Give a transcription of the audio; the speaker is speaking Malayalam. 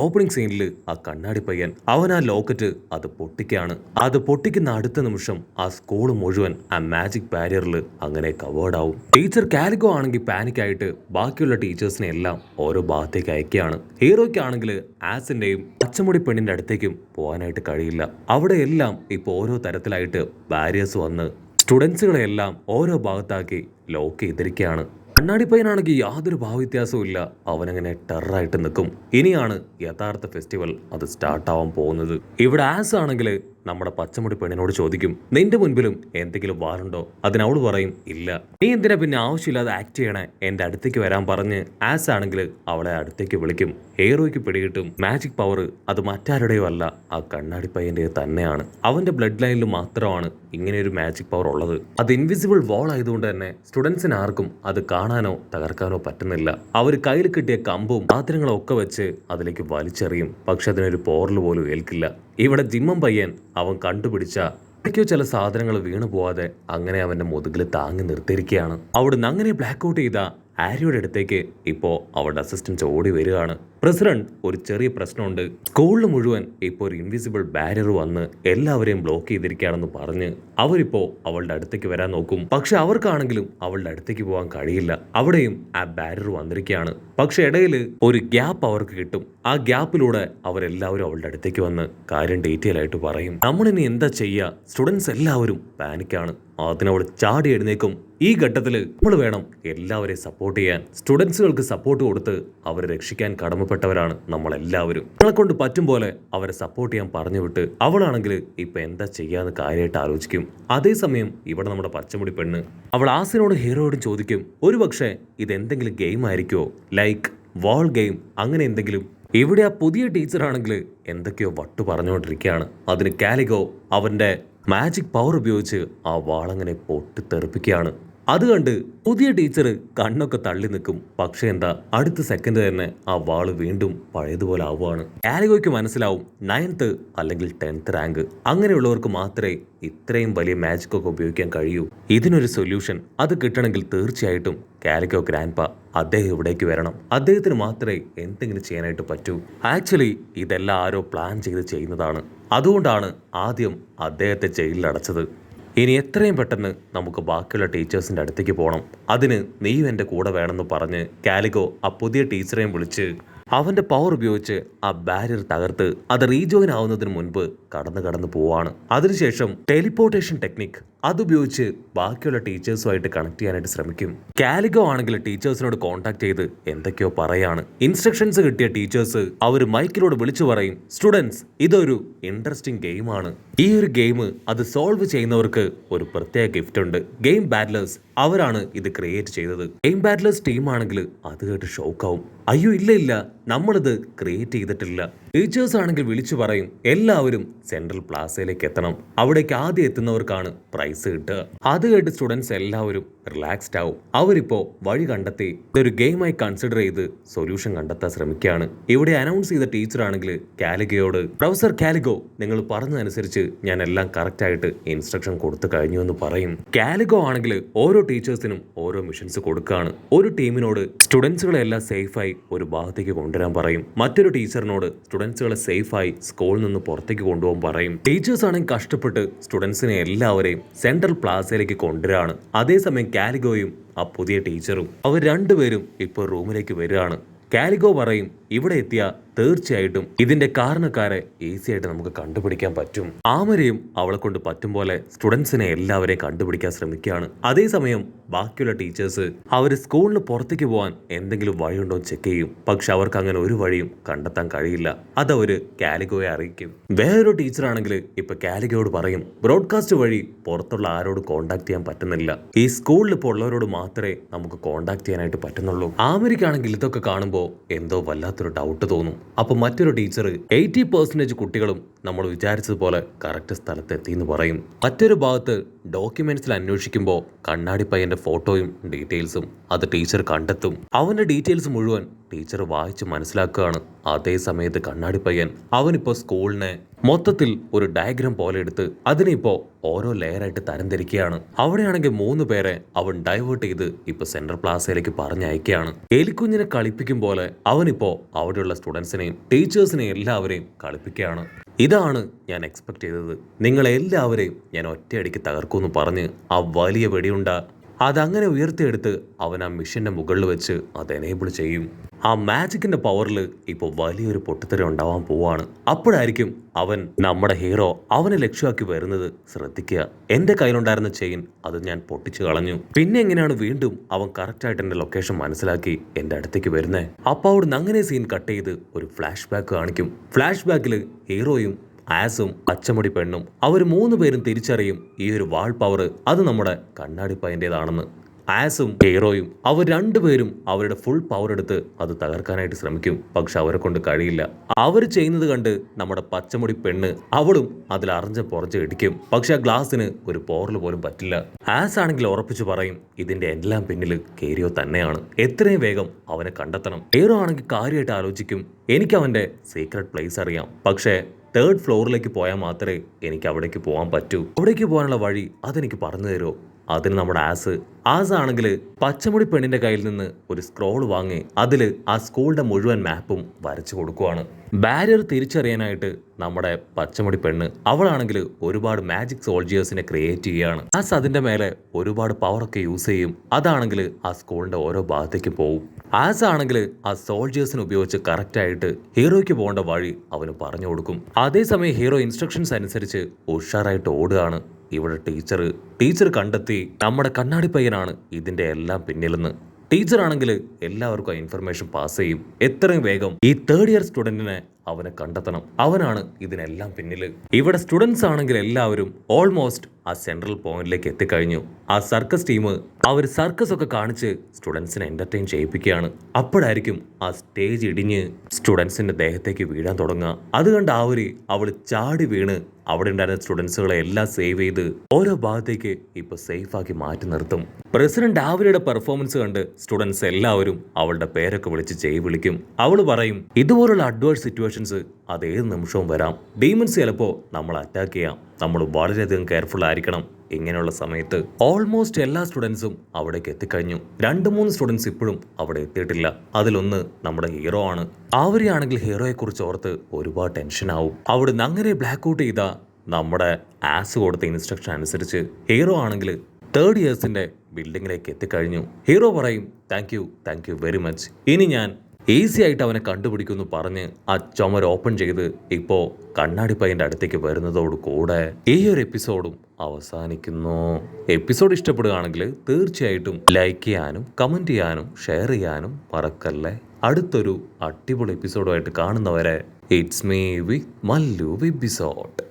ഓപ്പണിംഗ് സീനിൽ ആ കണ്ണാടി പയ്യൻ അവൻ ആ ലോക്കറ്റ് അത് പൊട്ടിക്കാണ്. അത് പൊട്ടിക്കുന്ന അടുത്ത നിമിഷം ആ സ്കൂൾ മുഴുവൻ ആ മാജിക് ബാരിയറിൽ അങ്ങനെ കവേർഡ് ആവും. ടീച്ചർ കാലിക്കോ ആണെങ്കിൽ പാനിക് ആയിട്ട് ബാക്കിയുള്ള ടീച്ചേഴ്സിനെ എല്ലാം ഓരോ ഭാഗത്തേക്ക് അയക്കുകയാണ്. ഹീറോയ്ക്കാണെങ്കിൽ ആസിന്റെയും പച്ചമുടി പെണ്ണിന്റെ അടുത്തേക്കും പോകാനായിട്ട് കഴിയില്ല. അവിടെ എല്ലാം ഇപ്പൊ ഓരോ തരത്തിലായിട്ട് ബാരിയേഴ്സ് വന്ന് സ്റ്റുഡൻസുകളെ എല്ലാം ഓരോ ഭാഗത്താക്കി ലോക്ക് ചെയ്തിരിക്കുകയാണ്. കണ്ണാടി പയ്യനാണെങ്കിൽ യാതൊരു ഭാവവ്യത്യാസവും ഇല്ല. അവനങ്ങനെ ടെററായിട്ട് നിൽക്കും. ഇനിയാണ് യഥാർത്ഥ ഫെസ്റ്റിവൽ അത് സ്റ്റാർട്ട് ആവാൻ പോകുന്നത്. ഇവിടെ ആസ് ആണെങ്കിൽ നമ്മുടെ പച്ചമുടി പെണ്ണിനോട് ചോദിക്കും, നിന്റെ മുൻപിലും എന്തെങ്കിലും വാറുണ്ടോ? അതിനവള് പറയും, ഇല്ല. നീ എന്തിനാ പിന്നെ ആവശ്യമില്ലാതെ ആക്ട് ചെയ്യണേ? എന്റെ അടുത്തേക്ക് വരാൻ പറഞ്ഞ് ആസ് ആണെങ്കിൽ അവളെ അടുത്തേക്ക് വിളിക്കും. ഹീറോയ്ക്ക് പിടികിട്ടും മാജിക് പവർ അത് മറ്റാരുടെയോ അല്ല, ആ കണ്ണാടി പയ്യന്റെ തന്നെയാണ്. അവന്റെ ബ്ലഡ് ലൈനിൽ മാത്രമാണ് ഇങ്ങനെ ഒരു മാജിക് പവർ ഉള്ളത്. അത് ഇൻവിസിബിൾ വാൾ ആയതുകൊണ്ട് തന്നെ സ്റ്റുഡൻസിന് ആർക്കും അത് കാണാനോ തകർക്കാനോ പറ്റുന്നില്ല. അവർ കയ്യിൽ കിട്ടിയ കമ്പും പാത്രങ്ങളും ഒക്കെ വെച്ച് അതിലേക്ക് വലിച്ചെറിയും. പക്ഷെ അതിനൊരു പോറൽ പോലും ഏൽക്കില്ല. ഇവിടെ ജിമ്മൻ പയ്യൻ അവൻ കണ്ടുപിടിച്ച ചില സാധനങ്ങൾ വീണു പോവാതെ അങ്ങനെ അവന്റെ മുതുകിൽ താങ്ങി നിർത്തിയിരിക്കുകയാണ്. അവിടുന്ന് അങ്ങനെ ബ്ലാക്ക് ഔട്ട് ചെയ്ത ആര്യയുടെ അടുത്തേക്ക് ഇപ്പോ അവളുടെ അസിസ്റ്റന്റ് ഓടി വരികയാണ്. പ്രസിഡന്റ്, ഒരു ചെറിയ പ്രശ്നമുണ്ട്. സ്കൂളിൽ മുഴുവൻ ഇപ്പോൾ ഒരു ഇൻവിസിബിൾ ബാരിയർ വന്ന് എല്ലാവരെയും ബ്ലോക്ക് ചെയ്തിരിക്കുകയാണെന്ന് പറഞ്ഞ് അവരിപ്പോ അവളുടെ അടുത്തേക്ക് വരാൻ നോക്കും. പക്ഷെ അവർക്കാണെങ്കിലും അവളുടെ അടുത്തേക്ക് പോകാൻ കഴിയില്ല. അവിടെയും ആ ബാരിയർ വന്നിരിക്കുകയാണ്. പക്ഷെ ഇടയിൽ ഒരു ഗ്യാപ്പ് അവർക്ക് കിട്ടും. ആ ഗ്യാപ്പിലൂടെ അവരെല്ലാവരും അവളുടെ അടുത്തേക്ക് വന്ന് കാര്യം ഡീറ്റെയിൽ ആയിട്ട് പറയും. നമ്മളിനി എന്താ ചെയ്യുക? സ്റ്റുഡൻസ് എല്ലാവരും പാനിക്കാണ്. അതിനവൾ ചാടി എഴുന്നേക്കും. ഈ ഘട്ടത്തിൽ നമ്മൾ വേണം എല്ലാവരെയും സപ്പോർട്ട് ചെയ്യാൻ. സ്റ്റുഡൻസുകൾക്ക് സപ്പോർട്ട് കൊടുത്ത് അവരെ രക്ഷിക്കാൻ കടമപ്പെട്ടവരാണ് നമ്മളെല്ലാവരും. നമ്മളെ കൊണ്ട് പറ്റും പോലെ അവരെ സപ്പോർട്ട് ചെയ്യാൻ പറഞ്ഞു വിട്ട് അവളാണെങ്കിൽ ഇപ്പൊ എന്താ ചെയ്യാന്ന് കാര്യമായിട്ട് ആലോചിക്കും. അതേസമയം ഇവിടെ നമ്മുടെ പച്ചമുടി പെണ്ണ് അവൾ ആസിനോട് ഹീറോയോടും ചോദിക്കും, ഒരു പക്ഷേ ഇതെന്തെങ്കിലും ഗെയിം ആയിരിക്കുമോ? ലൈക്ക് വാൾ ഗെയിം, അങ്ങനെ എന്തെങ്കിലും. ഇവിടെ ആ പുതിയ ടീച്ചറാണെങ്കിൽ എന്തൊക്കെയോ വട്ടു പറഞ്ഞുകൊണ്ടിരിക്കുകയാണ്. അതിന് കാലിക്കോ അവന്റെ മാജിക് പവർ ഉപയോഗിച്ച് ആ വാളങ്ങനെ പൊട്ടിത്തെറിപ്പിക്കുകയാണ്. അത് കണ്ട് പുതിയ ടീച്ചർ കണ്ണൊക്കെ തള്ളി നിൽക്കും. പക്ഷെ എന്താ, അടുത്ത സെക്കൻഡ് തന്നെ ആ വാള് വീണ്ടും പഴയതുപോലെ ആവുകയാണ്. കാലിക്കോയ്ക്ക് മനസ്സിലാവും 9th അല്ലെങ്കിൽ 10th റാങ്ക് അങ്ങനെയുള്ളവർക്ക് മാത്രമേ ഇത്രയും വലിയ മാജിക് ഒക്കെ ഉപയോഗിക്കാൻ കഴിയൂ. ഇതിനൊരു സൊല്യൂഷൻ അത് കിട്ടണമെങ്കിൽ തീർച്ചയായിട്ടും കാലിക്കോ ഗ്രാൻഡ്പ അദ്ദേഹം ഇവിടേക്ക് വരണം. അദ്ദേഹത്തിന് മാത്രമേ എന്തെങ്കിലും ചെയ്യാനായിട്ട് പറ്റൂ. ആക്ച്വലി ഇതെല്ലാം ആരോ പ്ലാൻ ചെയ്ത് ചെയ്യുന്നതാണ്. അതുകൊണ്ടാണ് ആദ്യം അദ്ദേഹത്തെ ജയിലിൽ അടച്ചത്. ഇനി എത്രയും പെട്ടെന്ന് നമുക്ക് ബാക്കിയുള്ള ടീച്ചേഴ്സിന്റെ അടുത്തേക്ക് പോകണം. അതിന് നീയും എൻ്റെ കൂടെ വേണമെന്ന് പറഞ്ഞ് കാലിക്കോ ആ പുതിയ ടീച്ചറെയും വിളിച്ച് അവന്റെ പവർ ഉപയോഗിച്ച് ആ ബാരിയർ തകർത്ത് അത് റീജോയിൻ ആവുന്നതിന് മുൻപ് കടന്നു പോവാണ്. അതിനുശേഷം ടെലിപ്പോർട്ടേഷൻ ടെക്നിക് അതുപയോഗിച്ച് ബാക്കിയുള്ള ടീച്ചേഴ്സുമായിട്ട് കണക്ട് ചെയ്യാനായിട്ട് ശ്രമിക്കും. കാലിക്കോ ആണെങ്കിൽ ടീച്ചേഴ്സിനോട് കോൺടാക്ട് ചെയ്ത് എന്തൊക്കെയോ പറയാണ്. ഇൻസ്ട്രക്ഷൻസ് കിട്ടിയ ടീച്ചേഴ്സ് അവർ മൈക്കിലോട് വിളിച്ചു പറയും, സ്റ്റുഡൻസ്, ഇതൊരു ഇൻട്രസ്റ്റിംഗ് ഗെയിമാണ്. ഈ ഒരു ഗെയിം അത് സോൾവ് ചെയ്യുന്നവർക്ക് ഒരു പ്രത്യേക ഗിഫ്റ്റ് ഉണ്ട്. ഗെയിം ബാറ്റ്ലേഴ്സ് അവരാണ് ഇത് ക്രിയേറ്റ് ചെയ്തത്. ഗെയിം ബാറ്റ്ലേഴ്സ് ടീം ആണെങ്കിൽ അത് കേട്ട് ഷോക്കാവും. അയ്യോ ഇല്ല, നമ്മളിത് ക്രിയേറ്റ് ചെയ്തിട്ടില്ല. ടീച്ചേഴ്സ് ആണെങ്കിൽ വിളിച്ചു പറയും, എല്ലാവരും സെൻട്രൽ പ്ലാസയിലേക്ക് എത്തണം. അവിടേക്ക് ആദ്യം എത്തുന്നവർക്കാണ് പ്രൈസ് കിട്ടുക. അത് കേട്ട് സ്റ്റുഡൻസ് എല്ലാവരും റിലാക്സ്ഡ് ആവും. അവരിപ്പോ വഴി കണ്ടെത്തി ഇതൊരു ഗെയിമായി കൺസിഡർ ചെയ്ത് സൊല്യൂഷൻ കണ്ടെത്താൻ ശ്രമിക്കുകയാണ്. ഇവിടെ അനൗൺസ് ചെയ്ത ടീച്ചർ ആണെങ്കിൽ കാലിക്കോയോട്, പ്രൊഫസർ കാലിക്കോ, നിങ്ങൾ പറഞ്ഞതനുസരിച്ച് ഞാൻ എല്ലാം കറക്റ്റ് ആയിട്ട് ഇൻസ്ട്രക്ഷൻ കൊടുത്തു കഴിഞ്ഞു എന്ന് പറയും. കാലിക്കോ ആണെങ്കിൽ ഓരോ ടീച്ചേഴ്സിനും ഓരോ മിഷൻസ് കൊടുക്കുകയാണ്. ഒരു ടീമിനോട് സ്റ്റുഡൻസുകളെ എല്ലാം സേഫായി ഒരു ഭാഗത്തേക്ക് കൊണ്ടുവരാൻ പറയും. മറ്റൊരു ടീച്ചറിനോട് സ്റ്റുഡൻസുകളെ സേഫായി സ്കൂളിൽ നിന്ന് പുറത്തേക്ക് കൊണ്ടുപോകാൻ പറയും. ടീച്ചേഴ്സ് ആണെങ്കിൽ കഷ്ടപ്പെട്ട് സ്റ്റുഡൻസിനെ എല്ലാവരെയും സെൻട്രൽ പ്ലാസയിലേക്ക് കൊണ്ടുവരാണ്. അതേസമയം കാലിക്കോയും ആ പുതിയ ടീച്ചറും അവർ രണ്ടുപേരും ഇപ്പോൾ റൂമിലേക്ക് വരികയാണ്. കാലിക്കോ പറയും, ഇവിടെ എത്തിയ തീർച്ചയായിട്ടും ഇതിന്റെ കാരണക്കാരെ ഈസി ആയിട്ട് നമുക്ക് കണ്ടുപിടിക്കാൻ പറ്റും. ആമരയും അവളെ കൊണ്ട് പറ്റും പോലെ സ്റ്റുഡൻസിനെ എല്ലാവരെയും കണ്ടുപിടിക്കാൻ ശ്രമിക്കുകയാണ്. അതേസമയം ബാക്കിയുള്ള ടീച്ചേഴ്സ് അവർ സ്കൂളിന് പുറത്തേക്ക് പോകാൻ എന്തെങ്കിലും വഴിയുണ്ടോ ചെക്ക് ചെയ്യും. പക്ഷെ അവർക്ക് അങ്ങനെ ഒരു വഴിയും കണ്ടെത്താൻ കഴിയില്ല. അതവര് കാലിക്കോയെ അറിയിക്കും. വേറൊരു ടീച്ചറാണെങ്കിൽ ഇപ്പൊ കാലിക്കോയോട് പറയും, ബ്രോഡ്കാസ്റ്റ് വഴി പുറത്തുള്ള ആരോടും കോണ്ടാക്ട് ചെയ്യാൻ പറ്റുന്നില്ല. ഈ സ്കൂളിൽ ഇപ്പോൾ ഉള്ളവരോട് മാത്രമേ നമുക്ക് കോണ്ടാക്ട് ചെയ്യാനായിട്ട് പറ്റുന്നുള്ളൂ. ആമരയ്ക്കാണെങ്കിൽ ഇതൊക്കെ കാണുമ്പോൾ എന്തോ വല്ലാത്തൊരു ഡൗട്ട് തോന്നും. അപ്പൊ മറ്റൊരു ടീച്ചർ 80% കുട്ടികളും നമ്മൾ വിചാരിച്ചതുപോലെ കറക്റ്റ് സ്ഥലത്തെത്തി എന്ന് പറയും. മറ്റൊരു ഭാഗത്ത് ഡോക്യുമെന്റ്സിൽ അന്വേഷിക്കുമ്പോൾ കണ്ണാടി പയ്യന്റെ ഫോട്ടോയും ഡീറ്റെയിൽസും അത് ടീച്ചർ കണ്ടെത്തും. അവന്റെ ഡീറ്റെയിൽസ് മുഴുവൻ ടീച്ചർ വായിച്ച് മനസ്സിലാക്കുകയാണ്. അതേ സമയത്ത് കണ്ണാടി പയ്യൻ അവനിപ്പോൾ സ്കൂളിനെ മൊത്തത്തിൽ ഒരു ഡയഗ്രാം പോലെ എടുത്ത് അതിനിപ്പോ ഓരോ ലെയറായിട്ട് തരംതിരിക്കുകയാണ്. അവിടെയാണെങ്കിൽ 3 പേരെ അവൻ ഡൈവേർട്ട് ചെയ്ത് ഇപ്പൊ സെൻട്രൽ പ്ലാസയിലേക്ക് പറഞ്ഞയക്കുകയാണ്. എലിക്കുഞ്ഞിനെ കളിപ്പിക്കും പോലെ അവനിപ്പോ അവിടെയുള്ള സ്റ്റുഡൻസിനെയും ടീച്ചേഴ്സിനെയും എല്ലാവരെയും കളിപ്പിക്കുകയാണ്. ഇതാണ് ഞാൻ എക്സ്പെക്ട് ചെയ്തത്. നിങ്ങളെല്ലാവരെയും ഞാൻ ഒറ്റയടിക്ക് തകർക്കുമെന്ന് പറഞ്ഞ് ആ വലിയ വെടിയുണ്ട അതങ്ങനെ ഉയർത്തിയെടുത്ത് അവൻ ആ മിഷന്റെ മുകളിൽ വെച്ച് അത് എനേബിൾ ചെയ്യും. ആ മാജിക്കിന്റെ പവറിൽ ഇപ്പോൾ വലിയൊരു പൊട്ടിത്തെറി ഉണ്ടാവാൻ പോവാണ്. അപ്പോഴായിരിക്കും അവൻ നമ്മുടെ ഹീറോ അവനെ ലക്ഷ്യമാക്കി വരുന്നത് ശ്രദ്ധിക്കുക. എന്റെ കയ്യിലുണ്ടായിരുന്ന ചെയിൻ അത് ഞാൻ പൊട്ടിച്ചു കളഞ്ഞു. പിന്നെ എങ്ങനെയാണ് വീണ്ടും അവൻ കറക്റ്റായിട്ട് എന്റെ ലൊക്കേഷൻ മനസ്സിലാക്കി എന്റെ അടുത്തേക്ക് വരുന്നത്? അപ്പൊ അവിടുന്ന് അങ്ങനെ സീൻ കട്ട് ചെയ്ത് ഒരു ഫ്ലാഷ് ബാക്ക് കാണിക്കും. ഫ്ലാഷ് ബാക്കിൽ ഹീറോയും ആസും പച്ചമുടി പെണ്ണും അവർ 3 പേരും തിരിച്ചറിയും ഈ ഒരു വാൾ പവർ അത് നമ്മുടെ കണ്ണാടി പയ്യൻ്റെതാണെന്ന്. ആസും ഹീറോയും അവർ 2 പേരും അവരുടെ ഫുൾ പവർ എടുത്ത് അത് തകർക്കാനായിട്ട് ശ്രമിക്കും. പക്ഷെ അവരെ കൊണ്ട് കഴിയില്ല. അവർ ചെയ്യുന്നത് കണ്ട് നമ്മുടെ പച്ചമുടി പെണ്ണ് അവളും അതിൽ അറിഞ്ഞ പുറച്ച് ഇടിക്കും. പക്ഷെ ആ ഗ്ലാസിന് ഒരു പോറൽ പോലും പറ്റില്ല. ആസ് ആണെങ്കിൽ ഉറപ്പിച്ചു പറയും ഇതിന്റെ എല്ലാം പിന്നിൽ കേരിയോ തന്നെയാണ്. എത്രയും വേഗം അവനെ കണ്ടെത്തണം. ഹീറോ ആണെങ്കിൽ കാര്യമായിട്ട് ആലോചിക്കും എനിക്ക് അവന്റെ സീക്രട്ട് പ്ലേസ് അറിയാം. പക്ഷേ 3rd ഫ്ലോറിലേക്ക് പോയാൽ മാത്രമേ എനിക്ക് അവിടേക്ക് പോകാൻ പറ്റൂ. അവിടേക്ക് പോകാനുള്ള വഴി അതെനിക്ക് പറഞ്ഞു തരുമോ? അതിന് നമ്മുടെ ആസ് ആണെങ്കിൽ പച്ചമുടി പെണ്ണിന്റെ കയ്യിൽ നിന്ന് ഒരു സ്ക്രോൾ വാങ്ങി അതിൽ ആ സ്കൂളിന്റെ മുഴുവൻ മാപ്പും വരച്ചു കൊടുക്കുവാണ്. ബാരിയർ തിരിച്ചറിയാനായിട്ട് നമ്മുടെ പച്ചമുടി പെണ്ണ് അവളാണെങ്കിൽ ഒരുപാട് മാജിക് സോൾജിയേഴ്സിനെ ക്രിയേറ്റ് ചെയ്യുകയാണ്. ആസ് അതിന്റെ മേലെ ഒരുപാട് പവറൊക്കെ യൂസ് ചെയ്യും. അതാണെങ്കിൽ ആ സ്കൂളിന്റെ ഓരോ ഭാഗത്തേക്കും പോവും. ആസ് ആണെങ്കിൽ ആ സോൾജിയേഴ്സിനെ ഉപയോഗിച്ച് കറക്റ്റായിട്ട് ഹീറോയ്ക്ക് പോകേണ്ട വഴി അവന് പറഞ്ഞു കൊടുക്കും. അതേസമയം ഹീറോ ഇൻസ്ട്രക്ഷൻസ് അനുസരിച്ച് ഉഷാറായിട്ട് ഓടുകയാണ്. ഇവിടെ ടീച്ചർ കണ്ടെത്തി നമ്മുടെ കണ്ണാടി പയ്യനാണ് ഇതിന്റെ എല്ലാം പിന്നിലെന്ന്. ടീച്ചറാണെങ്കിൽ എല്ലാവർക്കും ആ ഇൻഫർമേഷൻ പാസ് ചെയ്യും. എത്രയും വേഗം ഈ 3rd ഇയർ സ്റ്റുഡന്റിനെ അവനെ കണ്ടെത്തണം. അവനാണ് ഇതിനെല്ലാം പിന്നില്. ഇവിടെ സ്റ്റുഡൻസ് ആണെങ്കിൽ എല്ലാവരും ഓൾമോസ്റ്റ് ആ സെൻട്രൽ പോയിന്റിലേക്ക് എത്തിക്കഴിഞ്ഞു. ആ സർക്കസ് ടീം അവർ സർക്കസ് ഒക്കെ കാണിച്ച് സ്റ്റുഡൻസിനെ എന്റർടൈൻ ചെയ്യിപ്പിക്കുകയാണ്. അപ്പോഴായിരിക്കും ആ സ്റ്റേജ് ഇടിഞ്ഞ് സ്റ്റുഡൻസിന്റെ ദേഹത്തേക്ക് വീഴാൻ തുടങ്ങുക. അത് കണ്ട് അവൾ ചാടി വീണ് അവിടെ ഉണ്ടായിരുന്ന സ്റ്റുഡൻസുകളെ എല്ലാം സേവ് ചെയ്ത് ഓരോ ഭാഗത്തേക്ക് ഇപ്പൊ സേഫ് ആക്കി മാറ്റി നിർത്തും. പ്രസിഡന്റ് ആവരിയുടെ പെർഫോമൻസ് കണ്ട് സ്റ്റുഡൻസ് എല്ലാവരും അവളുടെ പേരൊക്കെ വിളിച്ച് വിളിക്കും. അവൾ പറയും ഇതുപോലുള്ള അഡ്വേഴ്സ് സിറ്റുവേഷൻസ് അത് ഏത് നിമിഷവും വരാം. ഡീമൺസ് ചിലപ്പോൾ നമ്മൾ അറ്റാക്ക് ചെയ്യാം. നമ്മൾ വളരെയധികം കെയർഫുൾ ആയിരിക്കണം. ഇങ്ങനെയുള്ള സമയത്ത് ഓൾമോസ്റ്റ് എല്ലാ സ്റ്റുഡൻസും അവിടേക്ക് എത്തിക്കഴിഞ്ഞു. 2-3 സ്റ്റുഡൻസ് ഇപ്പോഴും അവിടെ എത്തിയിട്ടില്ല. അതിലൊന്ന് നമ്മുടെ ഹീറോ ആണ്. അവരെയാണെങ്കിൽ ഹീറോയെ കുറിച്ച് ഓർത്ത് ഒരുപാട് ടെൻഷൻ ആവും. അവിടുന്ന് അങ്ങനെ ബ്ലാക്ക് ഔട്ട് ചെയ്ത നമ്മുടെ ആസ് കൊടുത്ത ഇൻസ്ട്രക്ഷൻ അനുസരിച്ച് ഹീറോ ആണെങ്കിൽ 3rd ഇയേഴ്സിന്റെ ബിൽഡിങ്ങിലേക്ക് എത്തിക്കഴിഞ്ഞു. ഹീറോ പറയും താങ്ക് യു വെരി മച്ച്. ഇനി ഞാൻ ഈസി ആയിട്ട് അവനെ കണ്ടുപിടിക്കുമെന്ന് പറഞ്ഞ് ആ ചുമർ ഓപ്പൺ ചെയ്ത് ഇപ്പോൾ കണ്ണാടി പയ്യൻ്റെ അടുത്തേക്ക് വരുന്നതോടുകൂടെ ഈ ഒരു എപ്പിസോഡും അവസാനിക്കുന്നു. എപ്പിസോഡ് ഇഷ്ടപ്പെടുകയാണെങ്കിൽ തീർച്ചയായിട്ടും ലൈക്ക് ചെയ്യാനും കമൻറ്റ് ചെയ്യാനും ഷെയർ ചെയ്യാനും മറക്കല്ലേ. അടുത്തൊരു അടിപൊളി എപ്പിസോഡുമായിട്ട് കാണുന്നവരെ it's me with Mallu episode.